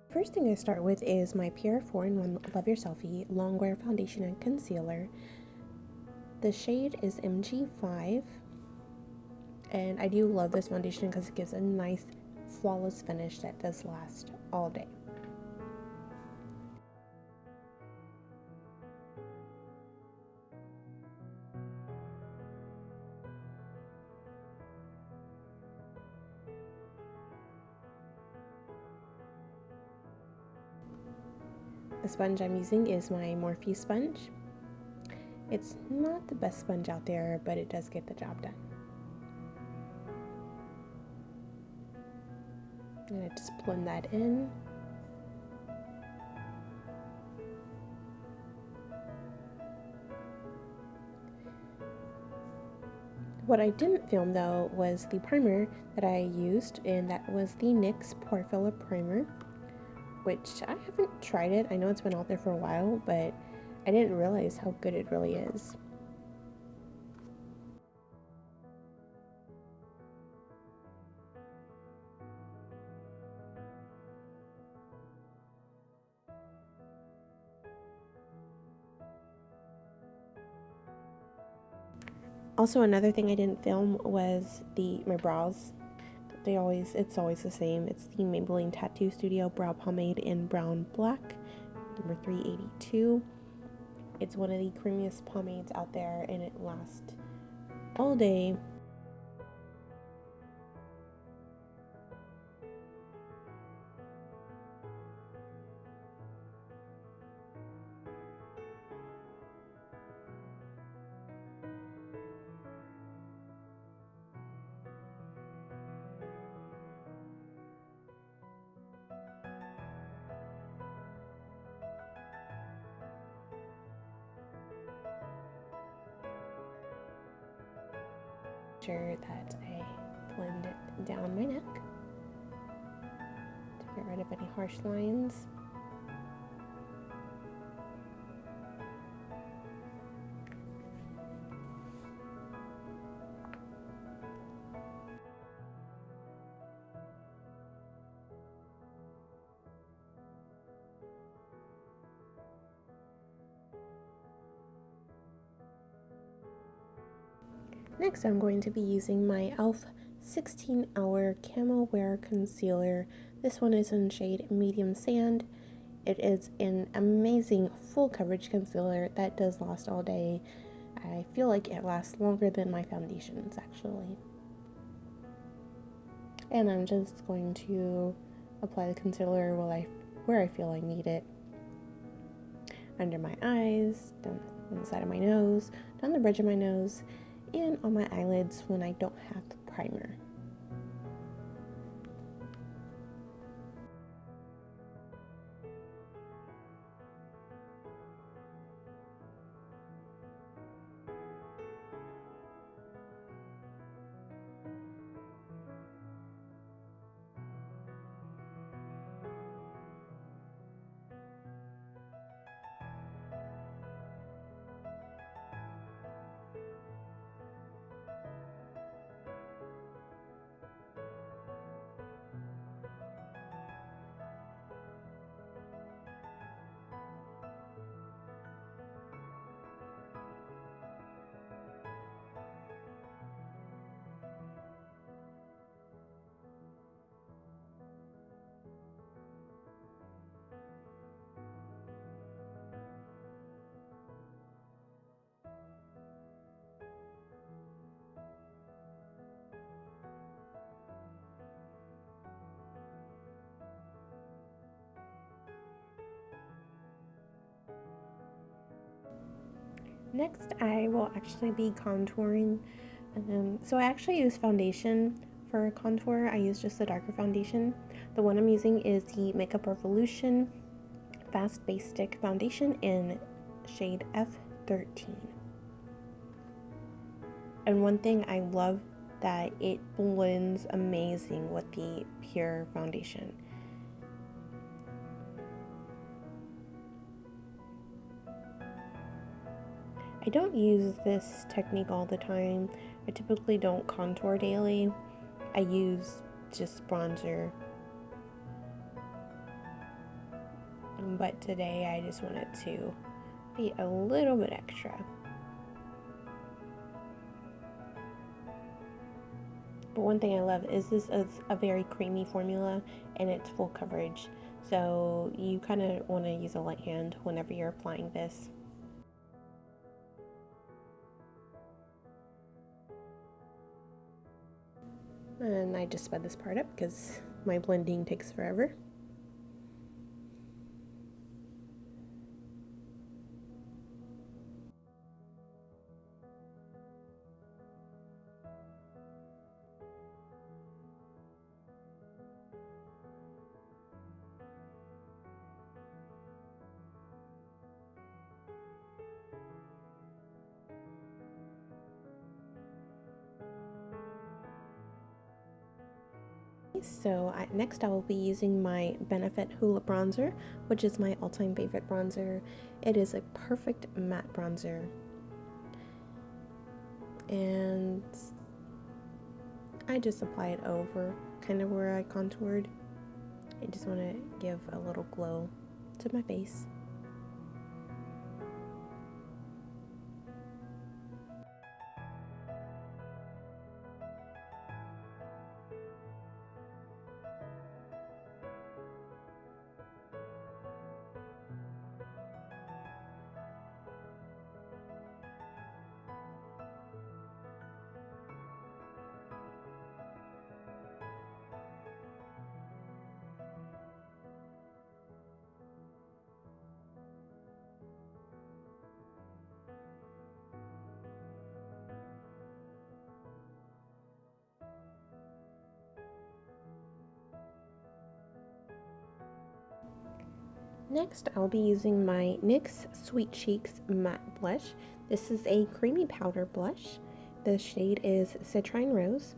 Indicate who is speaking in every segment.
Speaker 1: First thing I start with is my Pure 4-in-1 Love Your Selfie Longwear Foundation and Concealer. The shade is MG5, and I do love this foundation because it gives a nice flawless finish that does last all day. The sponge I'm using is my Morphe sponge. It's not the best sponge out there, but it does get the job done. And I just blend that in. What I didn't film though was the primer that I used, and that was the NYX Pore Filler Primer, which I haven't tried it. I know it's been out there for a while, but I didn't realize how good it really is. Also, another thing I didn't film was my brows. It's always the same. It's the Maybelline Tattoo Studio Brow Pomade in Brown Black, number 382. It's one of the creamiest pomades out there, and it lasts all day. Sure that I blend it down my neck to get rid of any harsh lines. Next, I'm going to be using my e.l.f. 16-Hour Camo Wear Concealer. This one is in shade Medium Sand. It is an amazing full coverage concealer that does last all day. I feel like it lasts longer than my foundations, actually. And I'm just going to apply the concealer where I feel I need it. Under my eyes, down the side of my nose, down the bridge of my nose, and on my eyelids when I don't have the primer. Next, I will actually be contouring. So I actually use foundation for contour. I use just the darker foundation. The one I'm using is the Makeup Revolution Fast Base Stick Foundation in shade F13. And one thing I love that it blends amazing with the Pure foundation. I don't use this technique all the time. I typically don't contour daily. I use just bronzer. but today I just wanted to be a little bit extra. But one thing I love is this is a very creamy formula and it's full coverage. So you kind of want to use a light hand whenever you're applying this. And I just sped this part up because my blending takes forever. So next I will be using my Benefit Hoola bronzer, which is my all-time favorite bronzer. It is a perfect matte bronzer. And I just apply it over kind of where I contoured. I just want to give a little glow to my face. Next, I'll be using my NYX Sweet Cheeks Matte Blush. This is a creamy powder blush. The shade is Citrine Rose.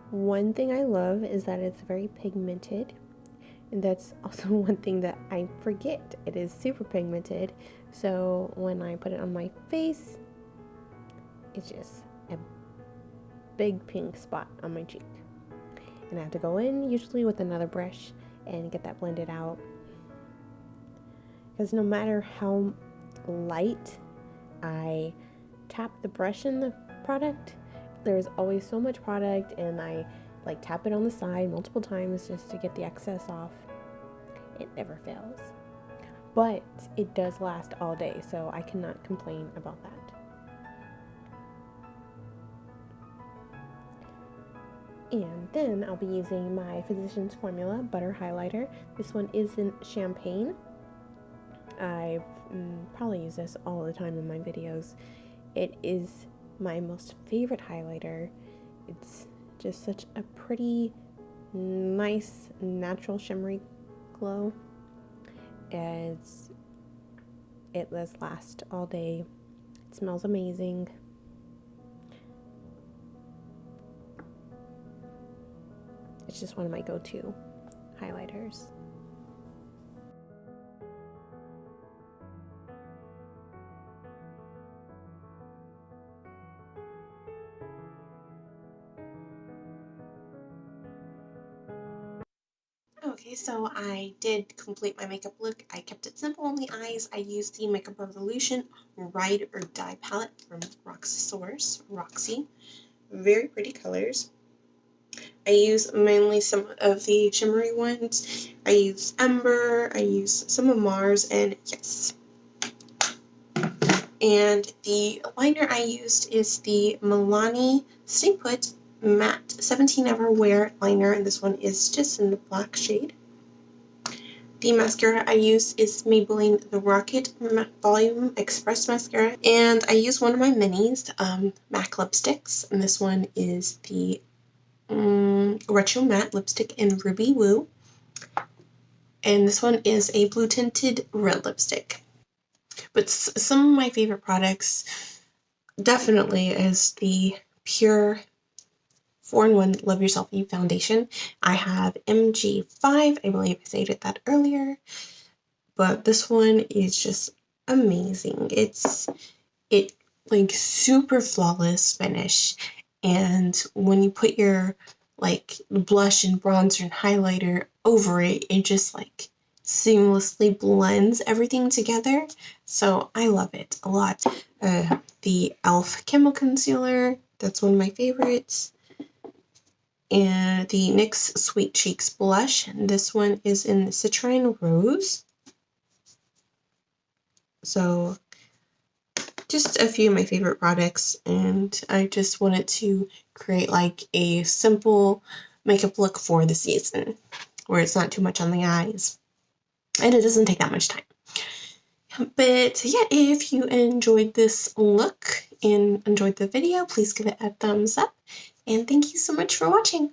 Speaker 1: One thing I love is that it's very pigmented. And that's also one thing that I forget. It is super pigmented. So when I put it on my face, it's just a big pink spot on my cheek. And I have to go in usually with another brush and get that blended out. Because no matter how light I tap the brush in the product, there's always so much product, and I like tap it on the side multiple times just to get the excess off. It never fails. But it does last all day, so I cannot complain about that. And then I'll be using my Physicians Formula Butter Highlighter. This one is in Champagne. I've probably use this all the time in my videos. It is my most favorite highlighter. It's just such a pretty, nice, natural shimmery glow. It does last all day. It smells amazing. It's just one of my go-to highlighters. Okay, so I did complete my makeup look. I kept it simple on the eyes. I used the Makeup Revolution Ride or Die palette from Roxi. Very pretty colors. I use mainly some of the shimmery ones. I use Ember, I use some of Mars, and yes. And the liner I used is the Milani Stay Put Matte 17 Hour Wear Liner, and this one is just in the black shade. The mascara I use is Maybelline The Rocket Volume Express Mascara, and I use one of my minis, MAC lipsticks, and this one is the RetroMatte lipstick in Rubywoo, and this one is a blue tinted red lipstick. But some of my favorite products definitely is the Pure 4-in-1 Love Yourself You foundation. I have MG5, I believe I stated that earlier, but this one is just amazing. It like super flawless finish, and when you put your like blush and bronzer and highlighter over it, it just like seamlessly blends everything together. So I love it a lot. The e.l.f. Camo Concealer, that's one of my favorites. And the NYX Sweet Cheeks Blush, and this one is in the Citrine Rose. So just a few of my favorite products, and I just wanted to create like a simple makeup look for the season where it's not too much on the eyes and it doesn't take that much time. But yeah, if you enjoyed this look and enjoyed the video, please give it a thumbs up, and thank you so much for watching.